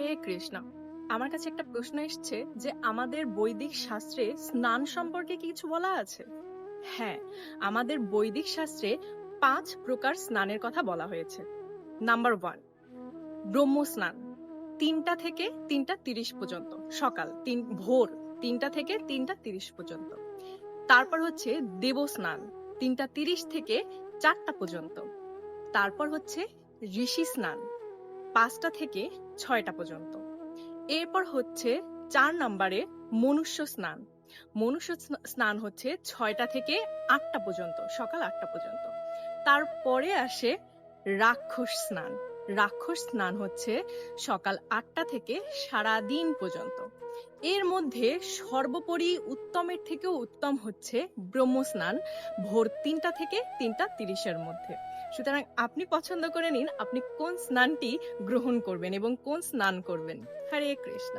হরে কৃষ্ণ। আমার কাছে একটা প্রশ্ন এসছে যে আমাদের বৈদিক শাস্ত্রে স্নান সম্পর্কে কিছু বলা আছে। হ্যাঁ, আমাদের বৈদিক শাস্ত্রে 5 প্রকার স্নানের কথা বলা হয়েছে। নাম্বার 1, ব্রহ্ম স্নান, 3টা থেকে 3টা 30 পর্যন্ত, সকাল ভোর 3টা থেকে 3টা 30 পর্যন্ত। তারপর হচ্ছে দেব স্নান, 3টা 30 থেকে 4টা পর্যন্ত। তারপর হচ্ছে ঋষি স্নান, 5টা থেকে 6টা পর্যন্ত। এরপর হচ্ছে 4 নম্বরে মনুষ্য স্নান। মনুষ্য স্নান হচ্ছে 6টা থেকে 8টা পর্যন্ত, সকাল 8টা পর্যন্ত। তারপরে আসে রাক্ষস স্নান। রাক্ষস স্নান হচ্ছে সকাল 8টা থেকে সারাদিন পর্যন্ত। এর মধ্যে সর্বোপরি উত্তমের থেকেও উত্তম হচ্ছে ব্রহ্ম স্নান, ভোর 3টা থেকে 3টা 30-এর মধ্যে। সুতরাং আপনি পছন্দ করে নিন আপনি কোন স্নানটি গ্রহণ করবেন এবং কোন স্নান করবেন। হরে কৃষ্ণ।